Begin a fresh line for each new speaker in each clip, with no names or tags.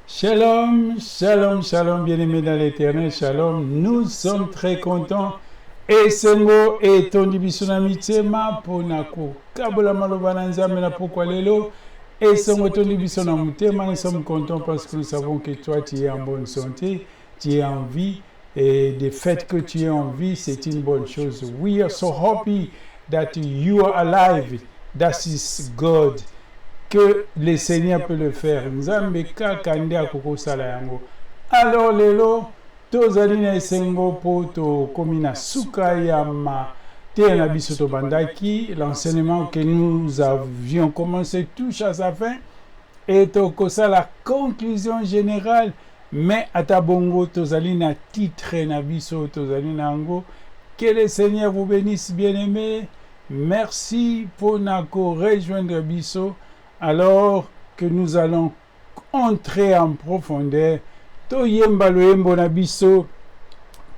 Shalom, shalom, shalom, bien-aimés dans l'éternel, shalom. Nous sommes très contents. Et Sengo et ton dibisonami tema ponako. Kabola malobana nzambe na pourquoi lelo. Et Sengo ton dibisonami tema, nous sommes contents parce que nous savons que toi tu es en bonne santé, tu es en vie. Et le fait que tu es en vie, c'est une bonne chose. We are so happy that you are alive. That is God. Que le Seigneur peut le faire. Nzambe kakande akoko sala yango. Alors lelo tozali na esengo po tokomi na suka ya mateya na biso tobandaki. L'enseignement que nous avions commencé touche à sa fin et tokosala la conclusion générale. Mais ata bongo tozali na titre na biso tozali na yango. Que le Seigneur vous bénisse, bien-aimés. Merci pour nako rejoindre biso. Alors que nous allons entrer en profondeur, toyemba loyembo na biso,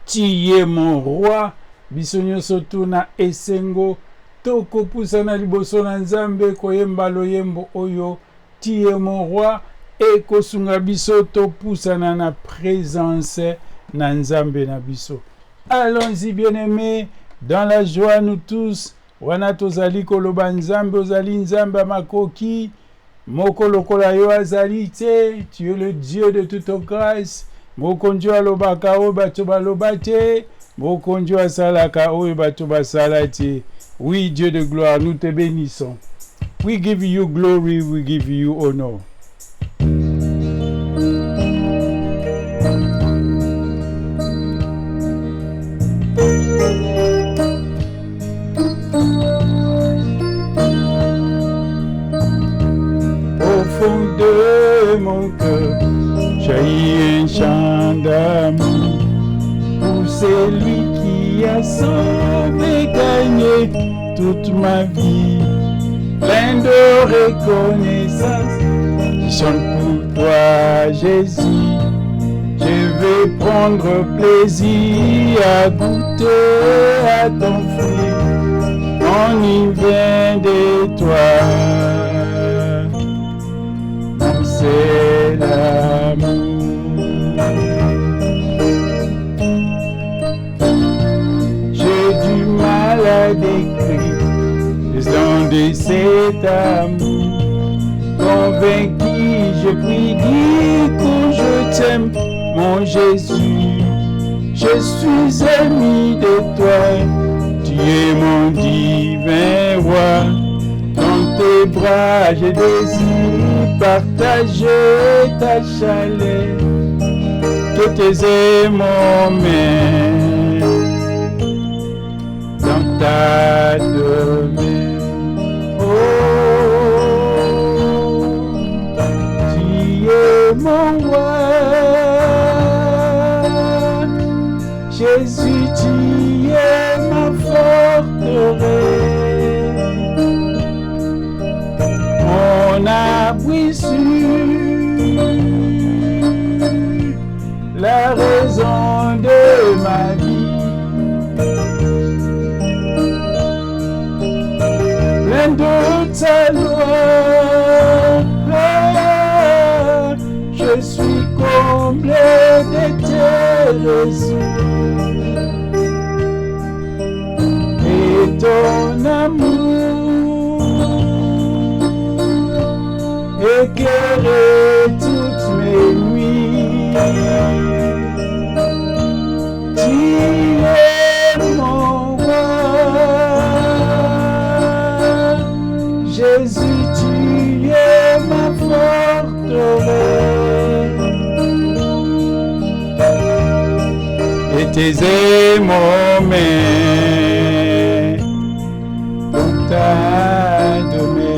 tiye mon roi, biso nyonso tuna esengo, tokopusa na liboso na nzambe koyemba loyembo oyo, tiye mon roi, et kosunga biso topusana na présence na nzambe na biso. Allons-y, bien-aimés, dans la joie nous tous. Wana tozali koloba nzambe ozali nzambe makoki moko lokola yo azali te, tu es le Dieu de toute grâce. Moko njo alobaka oyo bato baloba te, moko njo asalaka oyo bato basala te. Oui, Dieu de gloire, nous te bénissons. We give you glory, we give you honor. De mon cœur, jaillit un chant d'amour pour celui qui a sauvé, gagné toute ma vie, plein de reconnaissance. Je chante pour toi, Jésus. Je vais prendre plaisir à goûter à ton fruit. On y vient de toi. C'est l'amour. J'ai du mal à décrire les dons de cet amour. Convaincu, je prie, dis que je t'aime, mon Jésus. Je suis ami de toi, tu es mon divin roi. Dans tes bras, je désire partager ta chaleur, que tes aimants mènent dans ta demeure. Oh, tu es mon roi, Jésus, tu es ma forteresse. Mon abri sûr, la raison de ma vie, plein de ta loi, je suis comblé de tes raisons et ton amour. Éclairer toutes mes nuits. Tu es mon roi, Jésus, tu es ma forteresse. Et tes aimants mènent dans ta demeure.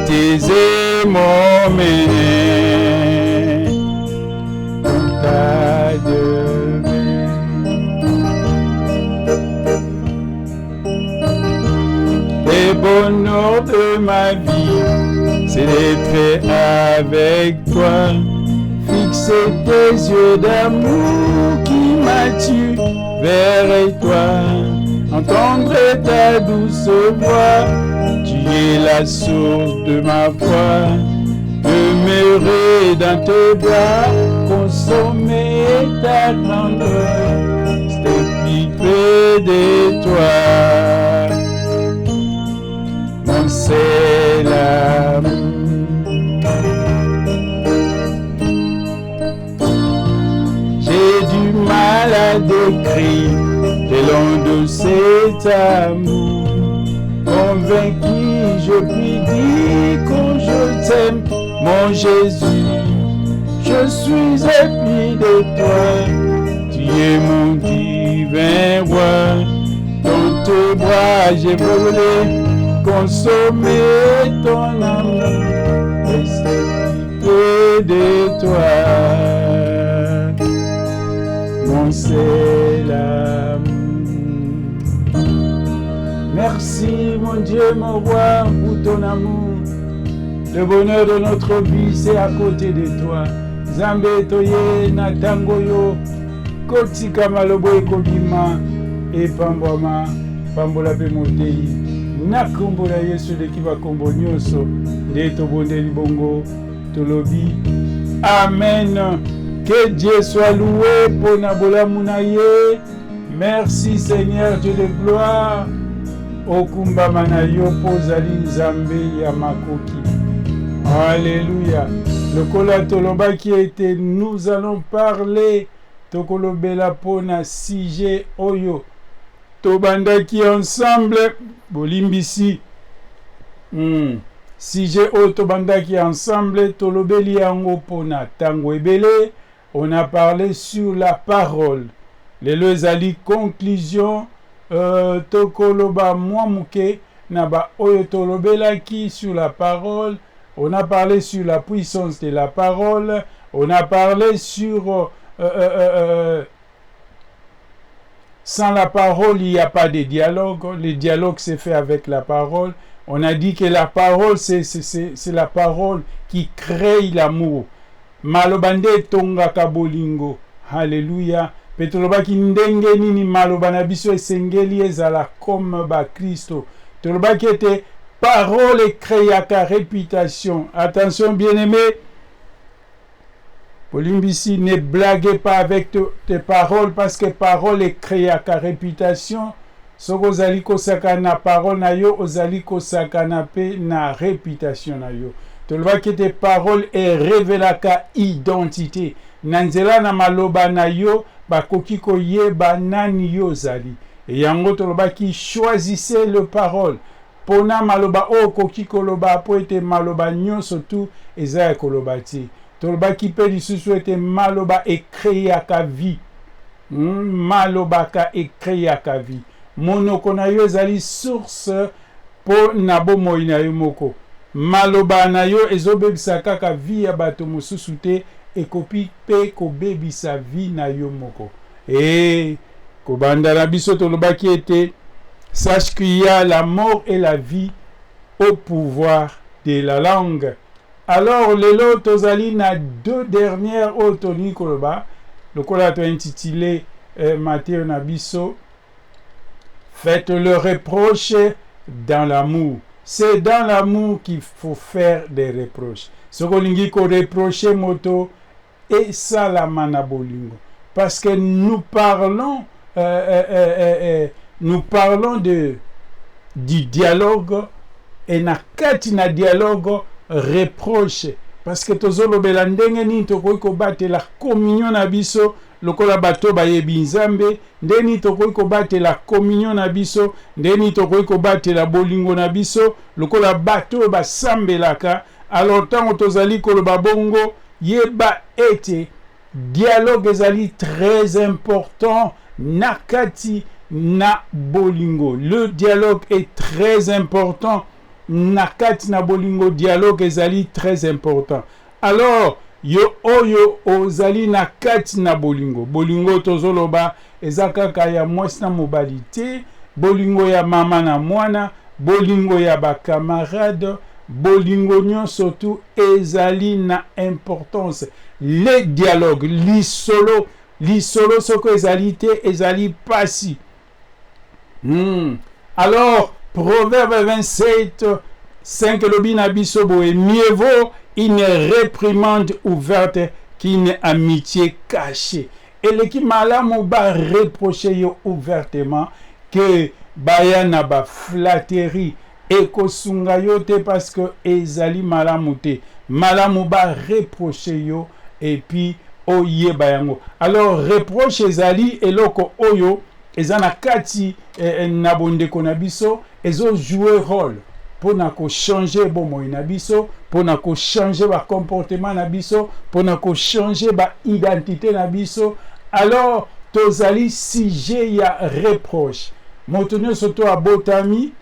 Tes aimants mènent dans ta demeure. Le bonheur de ma vie, c'est d'être avec toi. Fixer tes yeux d'amour qui m'attirent vers toi. entendrai ta douce voix. Tu es la source de ma foi. Demeurer dans tes bras, consommer ta grandeur, c'est près de toi. Mon seul amour. J'ai du mal à décrire le long de cet amour. Convaincu, je puis dire que je t'aime, mon Jésus. Je suis épris de toi. Tu es mon divin roi. Dans tes bras, j'ai voulu consommer ton amour. Rester près de toi. Mon seul amour. Merci mon Dieu, mon roi, pour ton amour. Le bonheur de notre vie, c'est à côté de toi. Zambe toye na tangoyo, kotika malobo ekobima, et pambwama, pambola pe motei. Na kombo la Yesu de kiva kombo nyoso, de tobonde libongo, tolobi. Amen. Que Dieu soit loué pour Nabola Mounaye. Merci Seigneur Dieu de gloire. Okumba manayo pozali nzambe ya makoki. Alléluia. Le kola toloba qui était, nous allons parler tokolobela pona sije oyo. Tobanda qui ensemble bolimbisi. Sije oyo tobanda qui ensemble tolobeli yango pona tango ebele. On a parlé sur la parole. Les lezali conclusion tokoloba mwamuke naba oyo tolobelaki sur la parole. On a parlé sur la puissance de la parole. On a parlé sur sans la parole, il n'y a pas de dialogue. Le dialogue s'est fait avec la parole. On a dit que la parole, c'est la parole qui crée l'amour. Malobande tonga kabolingo. Alléluia. Petoloba ki ndenge nini maloba na biso esengeli ezala comme ba Christo. Toloba ki était parole créaka réputation. Attention bien-aimé. Polimbisi, ne blaguez pas avec tes paroles parce que parole créaka réputation. Soko ozali kosaka na parole na yo, ozali kosaka na pe na réputation na yo. Toloba ki tes paroles et révélaka identité. Nanzela na maloba na yo bakoki koyeba nani yo zali. Et yango toloba ki choisissez le parole. Pona maloba o koki koloba po ete maloba nyonso tu eza koloba ti. Toloba ki pe lisusu ete maloba ekreaka vie. Maloba ka ekreaka vie. Monoko na yo ezali source po na bomoi na yo moko. Maloba na yo ezobebisa kaka vie ya bato mosusu te. Ekopi pe kobebisa vie na yo moko. Et kobanda na biso toloba ki ete sache qu'il y a la mort et la vie au pouvoir de la langue. Alors lelo tozali na deux dernières otoni koloba. Le kola to intitulé Matthieu na biso. Faites le reproche dans l'amour. C'est dans l'amour qu'il faut faire des reproches. Ce qu'on dit qu'on reproche moto et ça la manabolingo. Parce que nous parlons du dialogue et na kati na dialogue reproche. Parce que tozolobela ndenge ni tokoki kobatela communion na biso lokola bato bayebi nzambe, ndeni tokoki kobatela communion na biso, ndeni tokoki kobatela bolingo na biso lokola bato basambelaka. Alors tant tozali koloba bongo yeba ete dialogue ezali très important na kati na bolingo. Le dialogue est très important na kati na bolingo. Dialogue ezali très important. Alors yo oyo ozali na kati na bolingo. Bolingo tozoloba eza kaka ya mwasi na mobali te, bolingo ya mama na mwana, bolingo ya bakamarade, bolingo nyonso tu ezali na importance. Le dialogue lisolo soko ezali te ezali pasi. Alors, Proverbe 27, 5 lobi na biso boye, mieux vaut une réprimande ouverte qu'une amitié cachée. Et le qui malamu ba reprocher yo ouvertement que baya na ba flatterie et ko sunga yo te parce que ezali malamu te. Malamu ba reprocher yo et puis oye bayango. Alors reproche ezali eloko oyo ezana kati na bondeko na biso ezo jouer rôle pour na ko changer bomoi na biso, pour na ko changer ba comportement na biso, pour na ko changer ba identité na biso. Alors tozali sujet ya reproche. Motonyo soto abotami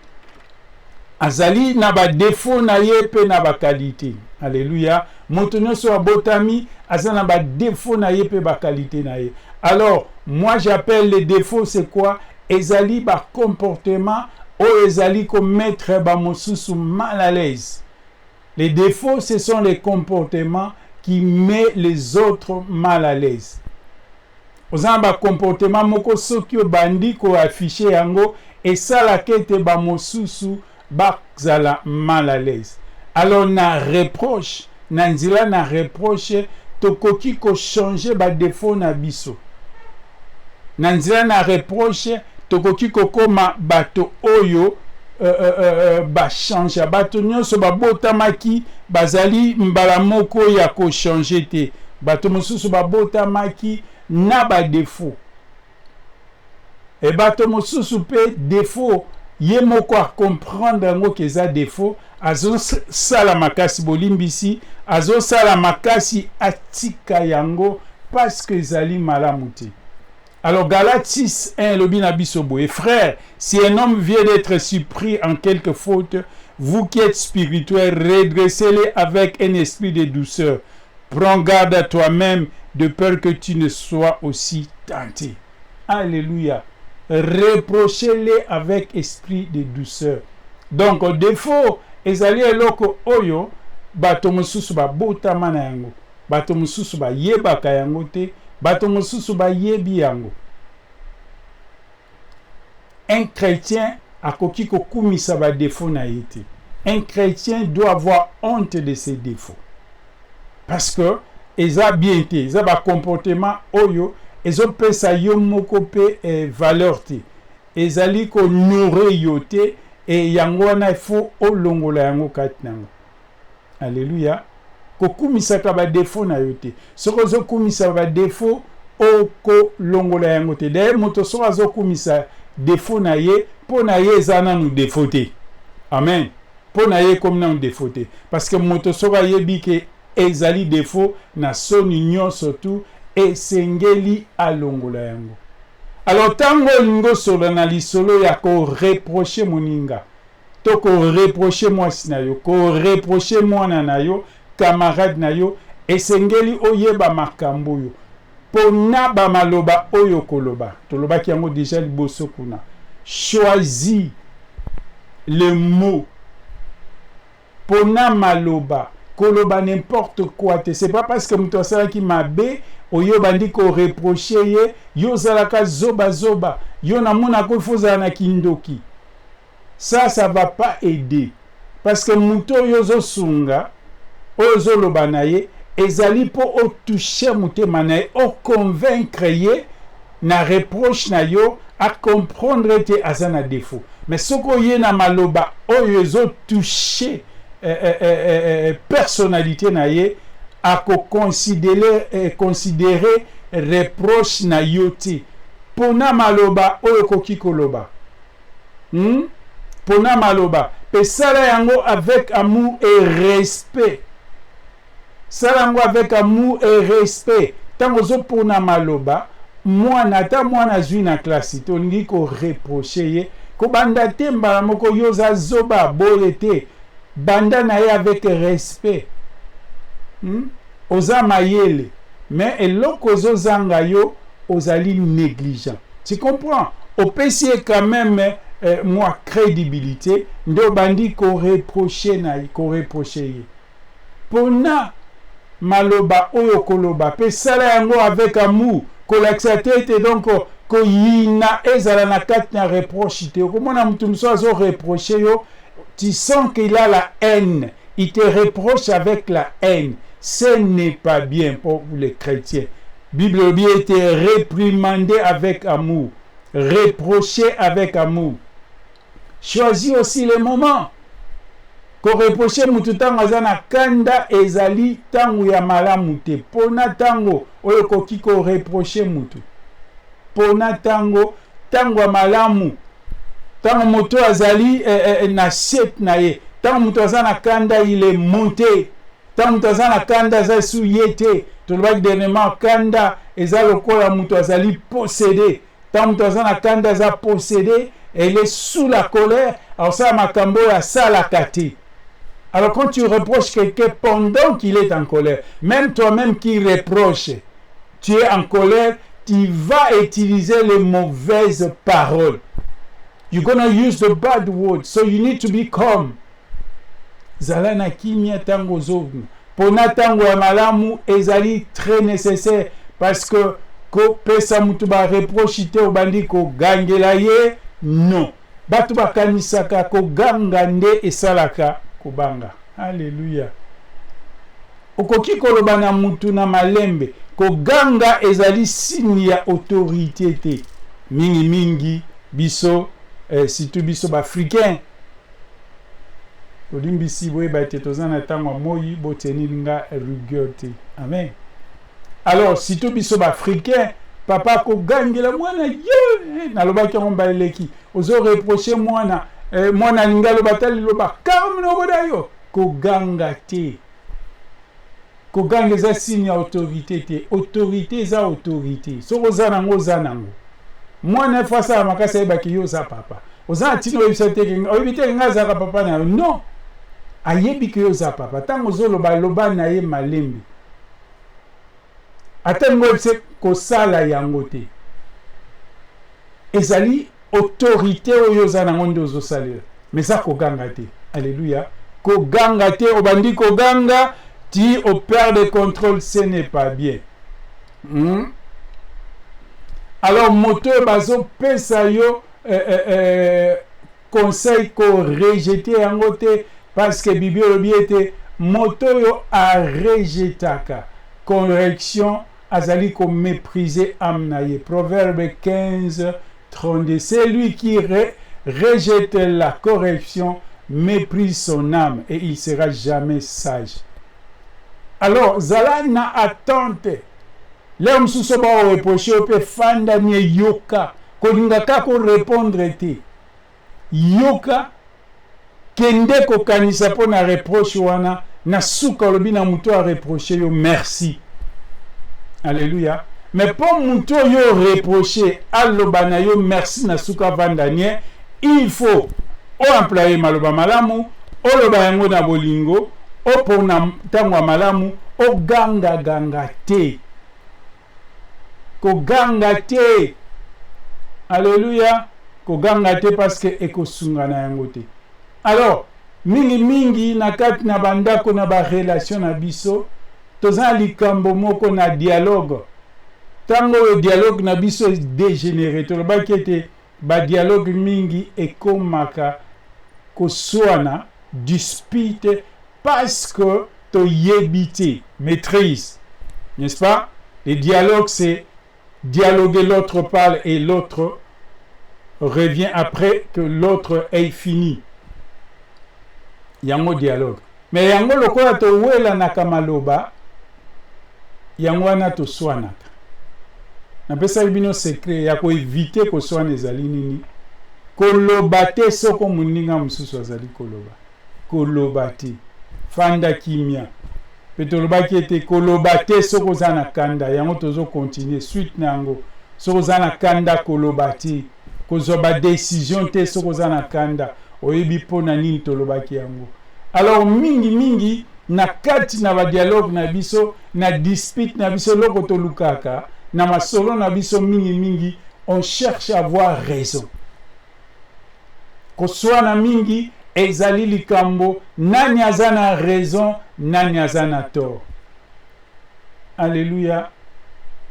azali na ba défaut na ye pe na ba qualité. Alléluia. Motonyo so abotami azali na ba défaut na ye pe ba qualité na ye. Alors moi j'appelle les défauts c'est quoi? Ezali ba comportement ou ezali ko mettre ba mosusu mal à l'aise. Les défauts ce sont les comportements qui mettent les autres mal à l'aise. Ozamba comportement moko soki obandi ko afficher yango et ça la kete ba mosusu ba zala mal à l'aise. Alors na reproche, na nzila na reproche tokoki ko changer ba défaut na biso. Na nzila na reproche tokoki ko koma bato oyo ba changer bato nyonso ba botamaki bazali mbala moko ya ko changer te. Bato mosusu ba botamaki na ba défaut. Et bato mosusu pe défaut ye moko a comprendre ngo keza défaut azo sala makasi bolimbisi azo sala makasi atika yango parce que zali malamu te. Alors Galates 6, 1 lobi na biso boye, frère, si un homme vient d'être surpris en quelque faute, vous qui êtes spirituels, redressez-les avec un esprit de douceur. Prends garde à toi-même de peur que tu ne sois aussi tenté. Alléluia. Reprochez-les avec esprit de douceur. Donc, au défaut, ezali eloko oyo, bato mosusu ba botama na yango. Bato mosusu ba yebaka yango te, bato mosusu ba yebi yango. Un chrétien akoki ko kumisa ba défaut na yete. Un chrétien doit avoir honte de ses défauts. Parce que eza bien te, eza ba comportement oyo ezo pesa yo moko pe valeur te. Ezali ko nourrir yo te et yango wana ifo olongola yango kati nango. Alléluia. Ko kumisa ka ba défaut na yo te. Soko zo kumisa ba défaut oko longola yango te. D'ailleurs moto so azo kumisa défaut na ye po na ye ezana nu défaut te. Amen. Po na ye comme na défaut te. Parce que moto so ba yebi ke ezali défaut na son union surtout et sengeli alongola yango. Alors tango lingo solo na lisolo ya ko reprocher moninga. To ko reprocher mwasi na yo, ko reprocher mwana na yo, camarade na yo, esengeli oyeba makambo yo. Pona ba maloba oyo koloba. Toloba ki yango déjà liboso kuna. Choisis le mot. Pona maloba. Koloba n'importe quoi te. C'est pas parce que muto asala ki mabe oyo bandi ko reprocher ye yo zalaka zoba zoba yo na mona ko foza na kindoki. Ça va pas aider parce que muto yo zo sunga ozo loba na ye ezali po o toucher mutema na ye o convaincre ye na reproche na yo a comprendre te azana défaut. Mais soko ye na maloba oyo zo toucher personnalité na ye a ko considérer reproche na yo te. Pona maloba oyo koki koloba. Pona maloba pe sala yango avec amour et respect. Sala yango avec amour et respect. Tango zo pona maloba mwana ta mwana zwi na classe to ngi ko reprocher ye ko banda te mbala moko yoza zoba boye te. Banda na ye avec respect. Oza mayele. Mais eloko zo zanga yo ozali négligent. Tu comprends? Au PC quand même moi crédibilité ndo bandi ko reprocher na ye, ko reprocher ye. Pona maloba oyo koloba pe sala yango avec amour ko l'accepter donc koyina ezala na kati na reproche te. Okomona mutu muso azo reprocher yo, tu sens qu'il a la haine. Il te reproche avec la haine. Ce n'est pas bien pour les chrétiens. Bible bien était réprimandé avec amour, reproché avec amour. Choisis aussi les moments. Ko reprocher mutu tango azana kanda ezali tango ya malamu te. Pona tango oyo koki ko reprocher mutu. Pona tango ya malamu. Tango moto azali na set na ye. Tango mutu azana kanda il est monté. Tango mutu azana kanda za su yete. Tolobaki dernièrement kanda eza lokola mutu azali possédé. Tango mutu azana kanda za possédé, elle est sous la colère. Alors ça makambo ya sala kati. Alors quand tu reproches quelqu'un pendant qu'il est en colère, même toi-même qui reproche, tu es en colère, tu vas utiliser les mauvaises paroles. You're gonna use the bad words, so you need to be calm. Zala na kimia tango zovna. Pona tango ya malamu ezali très nécessaire parce que ko pesa mutu ba reproche te obandi ko gangela ye, non. Batu bakanisaka ko ganga nde esalaka kubanga. Alléluia. Okoki koloba na mutu na malembe. Koganga ezali signe ya autorité te. Mingi biso surtout biso ba africain. Olimbisi boye ba te tozana tango moyi boteni nga rigueur te. Amen. Alors surtout biso ba africain, papa kogangela mwana yo nalobaki ngomba eleki. Ozo reprocher mwana mwana lingalo batali loba kama noboda yo koganga te. Koganga za signe ya autorité te. Autorité za autorité. Soko zanango zanango. Mwana fasa makasa ebaki yo za papa. Ozana tino website oyibite ngaza ka papa na non. Ayebi ke yo za papa. Tango zoloba loba na ye malembi. Atango website ko sala yango te. Ezali autorité oyo zanango ndo zo salela. Mais ça koganga te. Alléluia. Koganga te obandi koganga ti au père de contrôle, ce n'est pas bien. Alors moto bazo pesa yo conseil ko rejeter yango te parce que Bible biete moto yo a rejetaka correction azali ko mépriser amnaye. Proverbe 15 32. C'est lui qui rejette la correction méprise son âme et il sera jamais sage. Alors zala na attente. L'homme sous ce bas reproché peut fanda ni yoka kolinga kako répondre te. Yoka kende ko kanisa po na reproche wana na suka lobi na muto a reproché yo merci. Alléluia. Mais pour muto yo reproché aloba na yo merci na suka vandanie, il faut o employer maloba malamu, o loba yango na bolingo, o pona tango malamu, o ganga te. Ko ganga te. Alléluia. Ko ganga te parce que ekosunga na yango te. Alors, mingi na kati na bandako na ba relation na biso, toza likambo moko na dialogue. Tango le dialogue na biso dégénéré, to ba kete ba dialogue mingi ekomaka koswana dispute parce que to yebite maîtrise. N'est-ce pas? Le dialogue c'est dialoguer, l'autre parle et l'autre revient après que l'autre ait fini. Yango dialogue. Mais yango lokola to wela na kamaloba, yango wana to swanaka. Na pesa bino secret ya ko éviter ko swana ezali nini. Koloba te soko muninga mususu azali koloba. Koloba te. Fanda kimia. Petoloba ki ete koloba te soko zana kanda. Yango tozo continuer suite nango. Soko zana kanda koloba te. Kozoba décision te soko zana kanda. Oyebi pona nini toloba ki yango. Alors mingi na kati na ba dialogue na biso na dispute na biso loko tolukaka na masolo na biso mingi on cherche à avoir raison. Koswana mingi ezali likambo nani azana raison nani azana tort. Alléluia.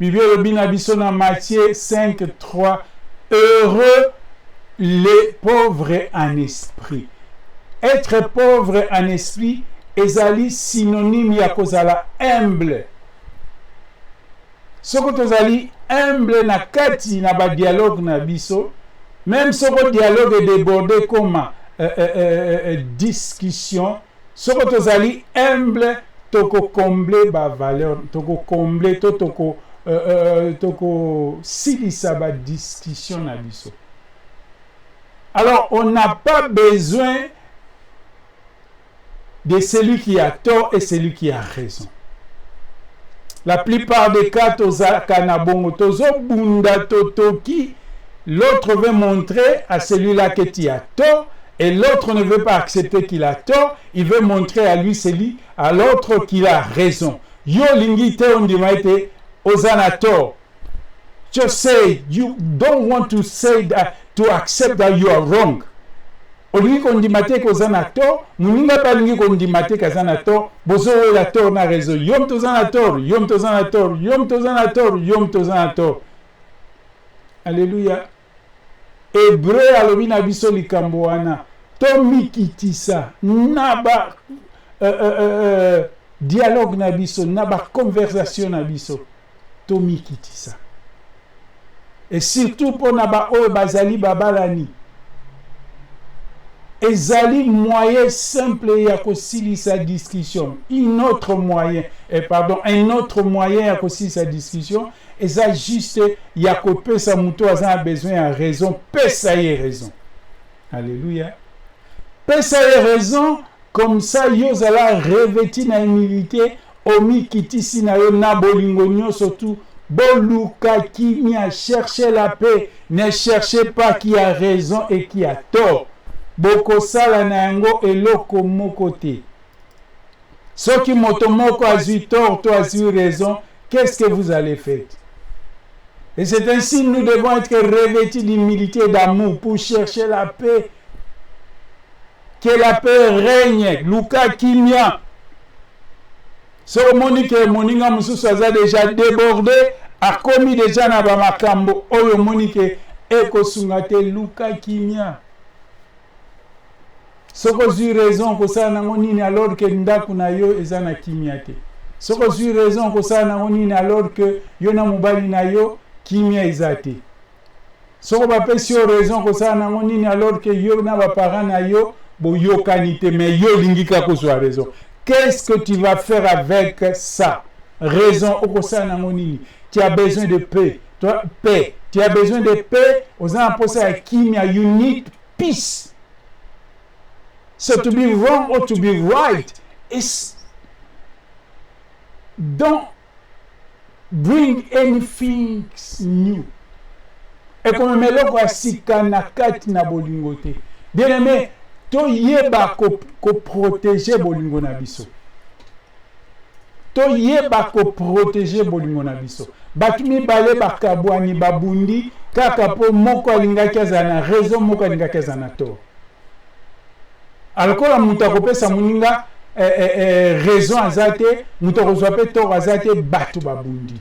Bible elobi na biso na Matthieu 5:3, heureux les pauvres en esprit. Être pauvre en esprit ezali synonyme ya kozala humble. Soko tozali humble na kati na ba dialogue na biso, même soko dialogue est débordé comme discussion, soko tozali humble toko combler ba valeur, toko combler toko silisa ba discussion na biso. Alors on n'a pas besoin de celui qui a tort et celui qui a raison. La plupart des cas, l'autre veut montrer à celui-là que tu as tort et l'autre ne veut pas accepter qu'il a tort. Il veut montrer à lui, à l'autre qu'il a raison. Yo lingite on dit ozana tort. Just say you don't want to say that, to accept that you are wrong. Olingi kondimate kozana tort, muninga balingi kondimate kazana tort, bozo la tort na raison. Yom tozana tort, yom tozana tort, yom tozana tort, yom tozana tort. Alléluia. Hébreu alobi na biso likambo wana. To mikitisa naba dialogue na biso, naba conversation na biso. To mikitisa. Et surtout pour naba oyo bazali babalani. Ezali moyen simple ya kosilisa discussion. Un autre moyen ya kosilisa discussion, eza juste ya kopesa muto aza besoin ya raison, pesa ye raison. Alléluia. Pesa ye raison, comme ça yo zala revêti na humilité, omi kitisi na yo na bolingo nyonso tout, boluka kimia, cherchez la paix, ne cherchez pas qui a raison et qui a tort. Boko sala na yango eloko moko te. Soki moto moko azui tort, toi azui raison, qu'est-ce que vous allez faire? Et c'est ainsi nous devons être revêtus d'humilité et d'amour pour chercher la paix. Que la paix règne. Luka kimia. So monike moninga mususu aza déjà débordé, a commis déjà na ba makambo oyo monike ekosunga te luka kimia. Soko zui raison ko sa nango nini alors que ndaku na yo eza na kimia te. Soko zui raison ko sa nango nini alors que yo na mobali na yo kimia eza te. Soko ba pesi yo raison ko sa nango nini alors que yo na ba parents na yo bo yo kanite mais yo lingika ko zwa raison. Qu'est-ce que tu vas faire avec ça? Raison ko sa nango nini? Tu as besoin de paix. Toi paix. Tu as besoin de paix, oza posa ya kimia, you need peace. So to be wrong or to be right is don't bring anything new. Et comme meloko asika na kati na bolingo te. Bien aimé, to yeba ko protéger bolingo na biso. To yeba ko protéger bolingo na biso. Batu mibale bakabwani babundi kaka po moko alingaki azana raison, moko alingaki azana tort. Alors, mutu akopesa muninga raison azate, mutu akozwa pe tort azate, batu babundi.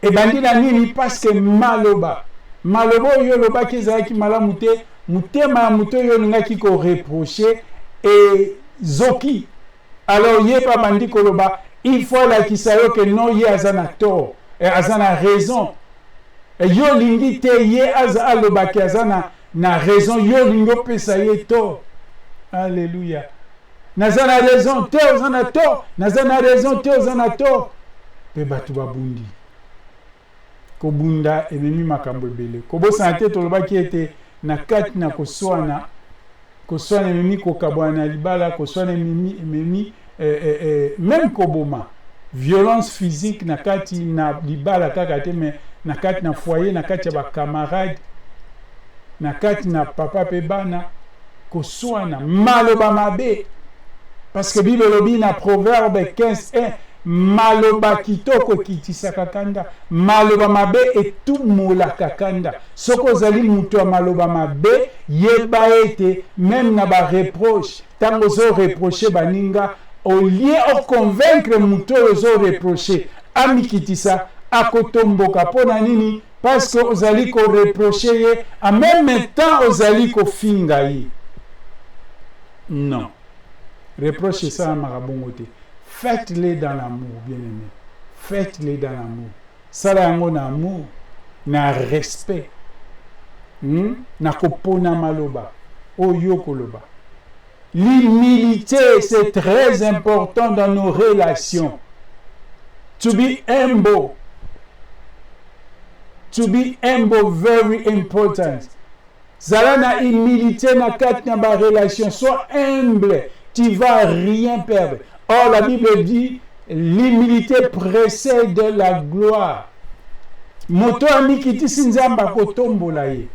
Et bandi na nini parce que maloba oyo lobaki ezalaki malamu te, mutema ya mutu oyo olingaki ko reprocher et zoki. Alors ye pa bandi koloba, il faut alakisa yo ke non ye aza na tort, aza na raison. Yo lingi te ye aza alobaki aza na raison, yo lingi opesa ye tort. Alléluia. Nazana raison, te ozana tort. Nazana raison, te ozana tort. Pe batu babundi. Kobunda ememi makambo ebele. Kobo santé tolobaki ete na kati na koswana ememi kokabwana libala, koswana ememi même koboma. Violence physique na kati na libala kaka te, mais na kati na foyer, na kati ya ba camarade, na kati na papa pe bana. Koswana maloba mabe, parce que Bible lobi na Proverbe 15:1, maloba kitoko kitisaka kanda, maloba mabe etumolaka kanda. Soko zali mutu ya maloba mabe, yeba ete même na ba reproche, tango zo reprocher baninga, au lieu de convaincre mutu zo reprocher, amikitisa akotomboka pona nini parce que ozali ko reprocher ye en même temps ozali ko finga ye. Non, reproche ça marabongo te. Faites-les dans l'amour, bien-aimé. Faites-les dans l'amour. Sala yango na amour, na respect. Na kopona maloba, oyo koloba. L'humilité, c'est très important dans nos relations. To be humble. To be humble, very important. Zala na humilité na kati na ba relation. Sois humble, tu vas rien perdre. Or, la Bible dit, l'humilité précède la gloire. Moto amikiti sinzamba kotombola ye.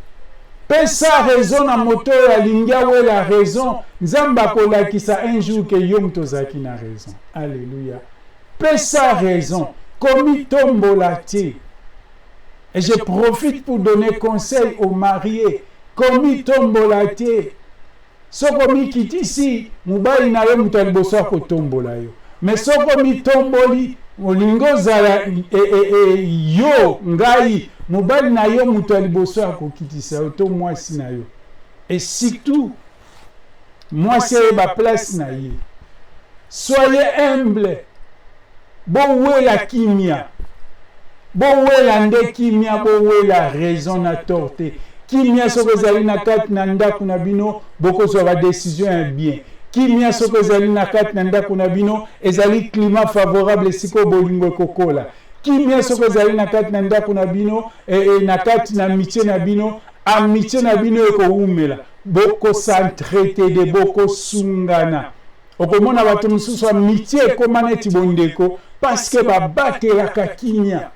Pesa raison na moto ya lingia we la raison. Nzamba kolakisa un jour que yom tozaki na raison. Alléluia. Pesa raison. Komi tombola te. Et je profite pour donner conseil aux mariés. Komi tombola te. Soko mi kitisi mubali na yo mutu aliboso kotombola yo. Mais soko mi tomboli olingo zala yo ngai mubali na yo mutu aliboso akokitisa yo to mwasi na yo. Et surtout mwasi ba place na ye. Soyez humble. Bowe la kimia. Bowe la nde kimia, bowe la raison na torte. Kimia soko zali na kati na ndako na bino boko so ba décision bien. Kimia soko zali na kati na ndako na bino ezali climat favorable siko bolingo kokola. Kimia soko zali na kati na ndako na bino na kati na mitie na bino amitié na bino eko umela boko s'entraiter de boko sungana. Okomona bato mususu amitié ekoma neti bondeko parce que babatelaka kimia.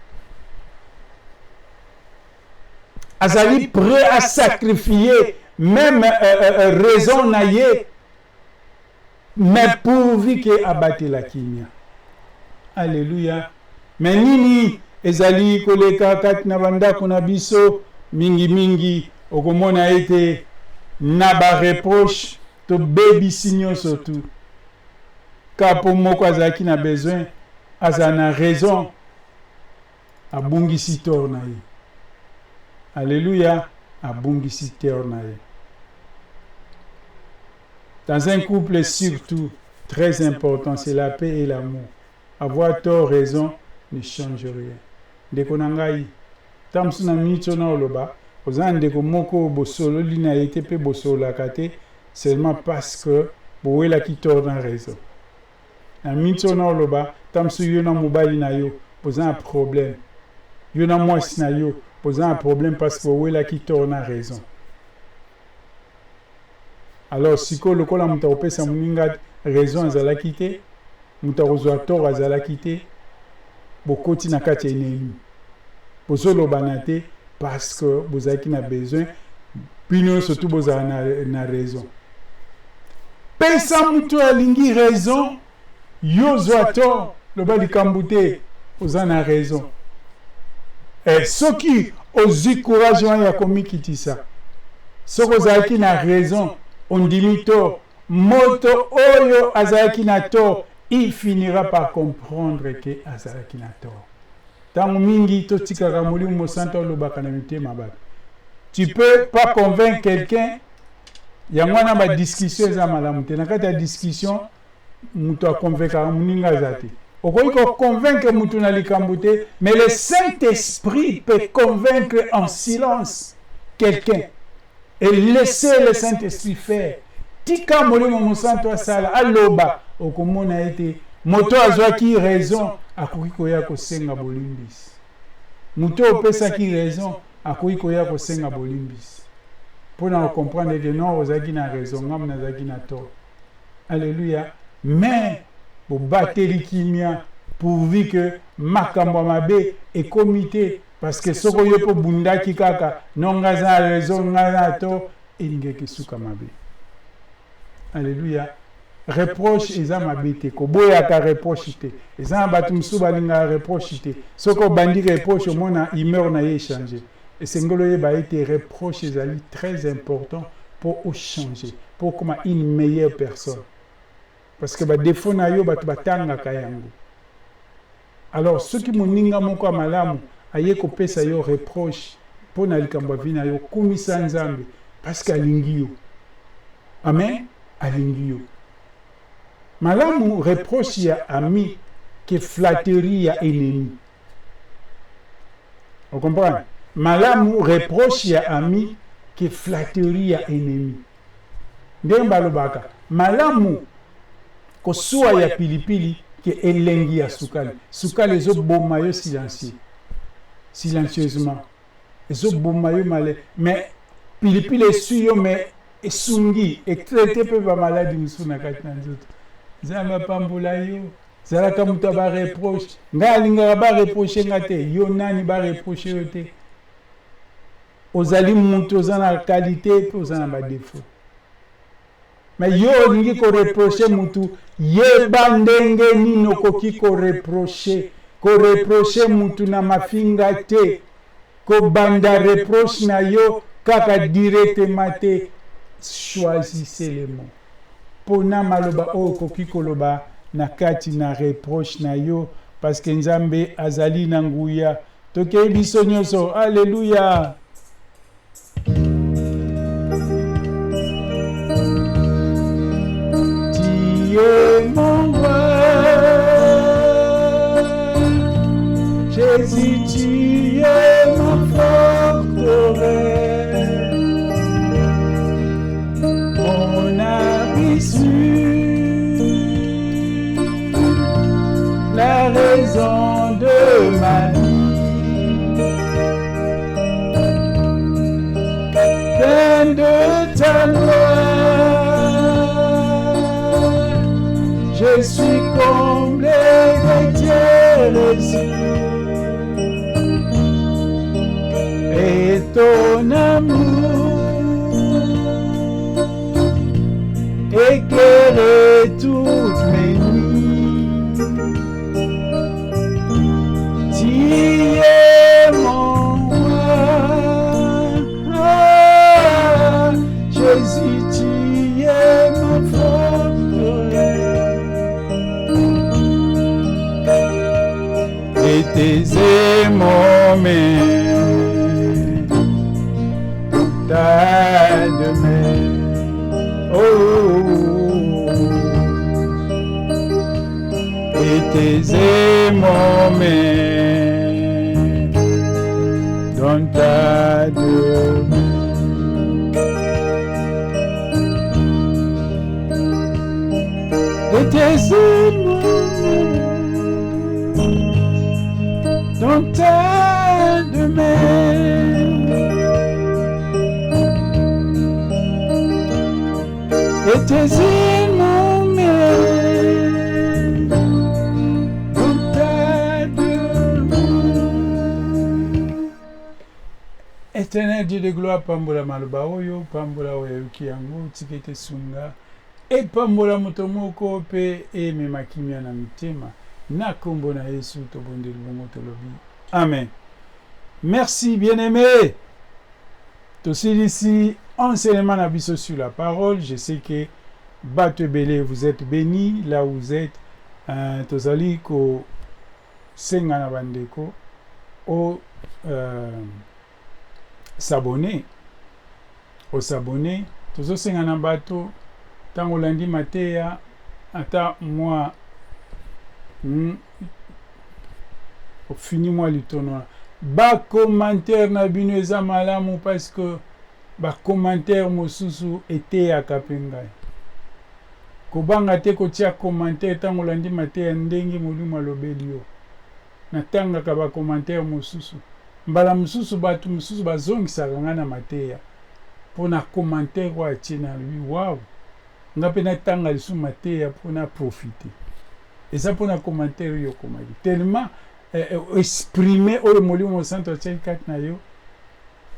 Azali prêt à sacrifier même raison na ye, mais pourvu que abate la kimia. Alléluia. Mais nini ezali koleka kati na bandako na biso mingi okomona ete na ba reproche to baby signaux surtout. Kapo moko azaki na besoin azana raison abungisi tor na ye. Alléluia, abungisi tor na ye. Dans un couple surtout, très important, c'est la paix et l'amour. Avoir tort, raison, ne change rien. Ndeko nangai, tamsu na mito na oloba, ozan ndeko moko bosolo lina ete pe bosolo akate, seulement parce que boela ki tort na raison. Na mito na oloba, tamsu yo na mobali na yo, ozan un problème. Yo na mwasi na yo, ozan un problème parce que boela ki tort na raison. Alors, siko lokola muta opesa muninga raison azala kite, muta ozwa tort azala kite, bokoti na kati ya enemi. Bozolo banate parce que bozaki na besoin, pino surtout bozala na raison. Pesa mutu alingi raison, yo zwa tort, loba likambute, oza na raison. Et soki ozi courage ya komikitisa, soko ozalaki na raison, on dit tort, moto oyo azalaki na tort, il finira par comprendre que azalaki na tort. Tango mingi totikaka molimo mosanto lobaka na mitema bato. Tu peux pas convaincre quelqu'un, yango wana ba discussion eza malamu te. Na kati ya discussion mutu akonvaincre muninga zate. Okoki ko convaincre mutu na likambo te, mais le Saint-Esprit peut convaincre en silence quelqu'un. Et laissez le Saint-Esprit faire. Tika molimo mosanto asala aloba okomona ete moto azwaki raison akoki koya kosenga bolimbisi. Moto opesaki raison akoki koya kosenga bolimbisi. Pour nous comprendre que non ozaki na raison ngam nazaki na tort. Alléluia. Mais bo bateli kimia pourvu que makambo mabe et comité parce que soko yopo bundaki kaka non ngaza raison ngaza to ingeki suka mabe. Alléluia. Reproche eza mabete ko boya ka reproche te. Eza batu msuba linga reproche te. Soko bandi reproche mona humeur na ye changer. Et sengolo ye ba été reproche ezali très important pour changer, pour comme une meilleure personne. Parce que ba défaut na yo batu batanga kayango. Alors soki moninga moko ya malamu aye kopesa yo reproche mpo na likambo ya vi na yo, kumisa Nzambe parce que alingi yo. Amen, alingi yo. Malamu reproche ya ami ke flatterie ya ennemi. Vous comprenez? Malamu reproche ya ami ke flatterie ya ennemi. Ndenge balobaka malamu kosuwa ya pilipili ke elengi ya sukali. Sukali ezoboma yo silencieusement. Ezoboma yo male. Mais pilipili esu yo mais esungi etraite pe ba maladi musu na kati na nzoto. Nzambe apambola yo. Zalaka mutu abareproche. Nga alingaka bareproche nga te. Yo nani bareproche yo te. Ozali mutu oza na qualité pe oza na badefo. Mais yo olingi koreproche mutu yeba ndenge nini okoki koreproche. Koreproche mutu na mafinga te. Kobanda reproche na yo kaka directement te. Choisissez les mots. Pona maloba o koki koloba na kati na reproche na yo parce que Nzambe azali na nguya. Tokei biso nyonso. Alléluia. Tu es mon roi. Jésus, tu es ma forteresse. Mon abri sûr, la raison de ma vie. Plein de ta gloire, je suis comblé de tes reçus. Et ton amour éclairer toutes mes nuits. Tu es mon roi, Jésus, tu es ma forteresse. Et tes aimants ta demain. Et tes aimants dans ta demeure. Et tes aimants dans ta demeure. Et tes aimants dans ta demeure. Éternel Dieu de gloire, pambola maloba oyo, pambola oyo kiyango, tikete sunga, et pambola motomoko pe e memakimia na mitema, na kombo na Yesu to bondeli bongo tolobi. Amen. Merci bien-aimé. Aussi ici, enseignement n'abisso sur la parole. Je sais que Bateau Belé, vous êtes bénis là où vous êtes. Tozali ko senga na bandeko o s'abonner. Au s'abonner. Tozo senga na bato tango lundi matin ata moi au fini moi le tournoi. Ba commentaire na bino eza malamu parce que ba commentaire mosusu ete ya kapengai. Kobanga te kotia commentaire tango landi mate ndenge molimo alobeli yo. Na tanga ka ba commentaire mosusu. Mbala mosusu batu mosusu bazongisaka nga na mateya. Pona commentaire kwa tina lui wow. Ngape na tanga lisu mateya pona profiter. Et ça pona commentaire yo komaki. Tellement exprimer au molimo santo kat na yo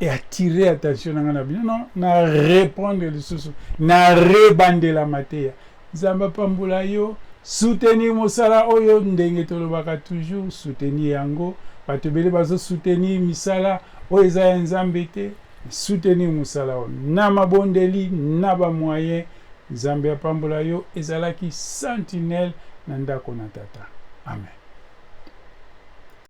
et attirer attention na bino non na répondre le sous na rebande la matière zamba pambula yo soutenir mosala oyo ndenge tolobaka toujours soutenir yango bato bele bazo soutenir misala oyo eza nzambe te soutenir mosala oyo na mabondeli na ba moyen nzambe apambola yo ezalaki sentinelle na ndako na tata amen.